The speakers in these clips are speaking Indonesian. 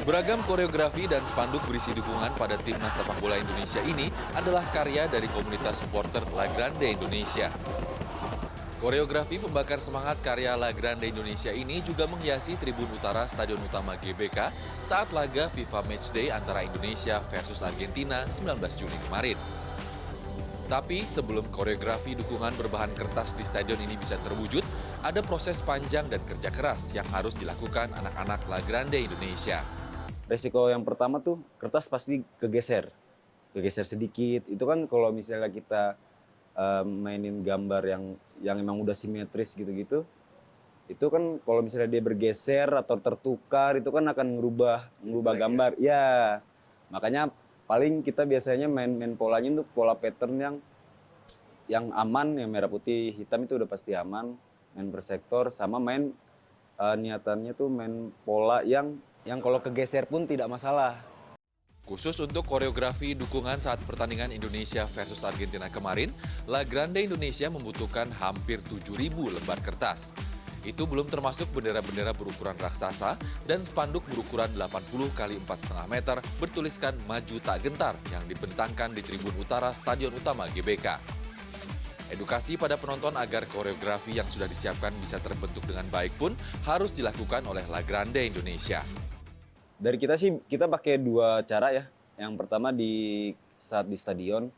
Beragam koreografi dan spanduk berisi dukungan pada timnas sepak bola Indonesia ini adalah karya dari komunitas supporter La Grande Indonesia. Koreografi pembakar semangat karya La Grande Indonesia ini juga menghiasi tribun utara Stadion Utama GBK saat laga FIFA Matchday antara Indonesia versus Argentina 19 Juni kemarin. Tapi sebelum koreografi dukungan berbahan kertas di stadion ini bisa terwujud, ada proses panjang dan kerja keras yang harus dilakukan anak-anak La Grande Indonesia. Resiko yang pertama tuh kertas pasti kegeser sedikit. Itu kan kalau misalnya kita mainin gambar yang emang udah simetris gitu-gitu, itu kan kalau misalnya dia bergeser atau tertukar itu kan akan merubah gambar. Ya, makanya paling kita biasanya main polanya untuk pola pattern yang aman, yang merah putih hitam itu udah pasti aman. Main per sektor sama main niatannya tuh main pola yang kalau kegeser pun tidak masalah. Khusus untuk koreografi dukungan saat pertandingan Indonesia versus Argentina kemarin, La Grande Indonesia membutuhkan hampir 7.000 lembar kertas. Itu belum termasuk bendera-bendera berukuran raksasa dan spanduk berukuran 80 x 4,5 meter bertuliskan Maju Tak Gentar yang dibentangkan di tribun utara Stadion Utama GBK. Edukasi pada penonton agar koreografi yang sudah disiapkan bisa terbentuk dengan baik pun harus dilakukan oleh La Grande Indonesia. Dari kita sih, kita pakai dua cara ya. Yang pertama saat di stadion,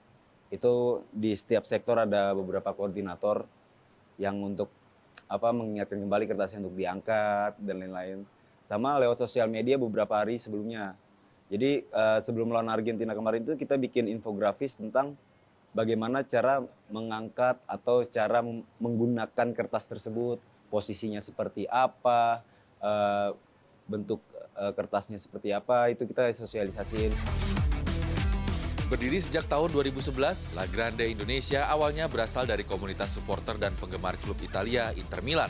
itu di setiap sektor ada beberapa koordinator yang untuk mengingatkan kembali kertasnya untuk diangkat dan lain-lain. Sama lewat sosial media beberapa hari sebelumnya. Jadi sebelum melawan Argentina kemarin itu kita bikin infografis tentang bagaimana cara mengangkat atau cara menggunakan kertas tersebut, posisinya seperti apa, bentuk kertasnya seperti apa, itu kita sosialisasiin. Berdiri sejak tahun 2011, La Grande Indonesia awalnya berasal dari komunitas supporter dan penggemar klub Italia Inter Milan.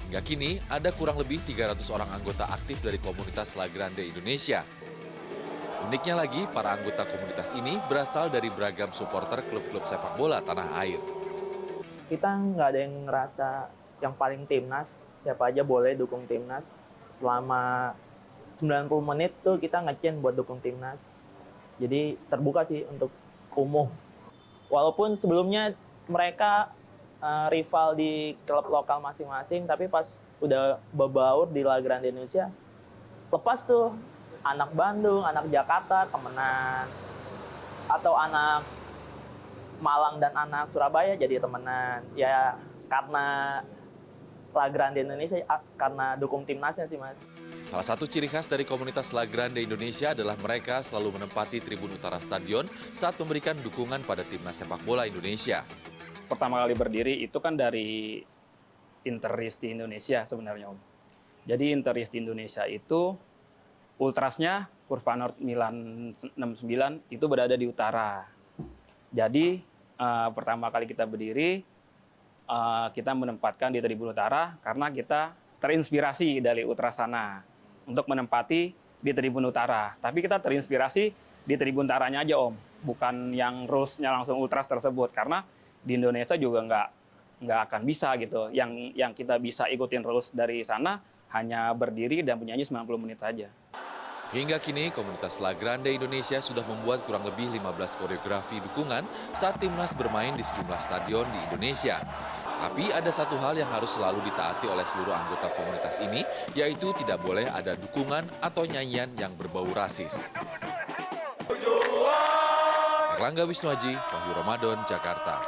Hingga kini ada kurang lebih 300 orang anggota aktif dari komunitas La Grande Indonesia. Uniknya lagi, para anggota komunitas ini berasal dari beragam supporter klub-klub sepak bola tanah air. Kita nggak ada yang ngerasa yang paling timnas, siapa aja boleh dukung timnas. Selama 90 menit tuh kita nge-chain buat dukung timnas. Jadi terbuka sih untuk umum. Walaupun sebelumnya mereka rival di klub lokal masing-masing, tapi pas udah berbaur di La Grande Indonesia, lepas tuh anak Bandung, anak Jakarta temenan, atau anak Malang dan anak Surabaya jadi temenan. Ya karena La Grande Indonesia, karena dukung timnasnya sih, Mas. Salah satu ciri khas dari komunitas La Grande Indonesia adalah mereka selalu menempati tribun utara stadion saat memberikan dukungan pada timnas sepak bola Indonesia. Pertama kali berdiri itu kan dari Interis di Indonesia sebenarnya, Om. Jadi Interis di Indonesia itu ultrasnya Kurva Nord Milan 69 itu berada di utara. Jadi pertama kali kita berdiri, kita menempatkan di tribun utara karena kita terinspirasi dari ultras sana untuk menempati di tribun utara. Tapi kita terinspirasi di tribun utaranya aja, Om. Bukan yang rules-nya langsung ultras tersebut. Karena di Indonesia juga nggak akan bisa gitu. Yang kita bisa ikutin rules dari sana hanya berdiri dan bernyanyi 90 menit saja. Hingga kini, komunitas La Grande Indonesia sudah membuat kurang lebih 15 koreografi dukungan saat timnas bermain di sejumlah stadion di Indonesia. Tapi ada satu hal yang harus selalu ditaati oleh seluruh anggota komunitas ini, yaitu tidak boleh ada dukungan atau nyanyian yang berbau rasis. Erlangga Wisnuaji, Wahyu Ramadan, Jakarta.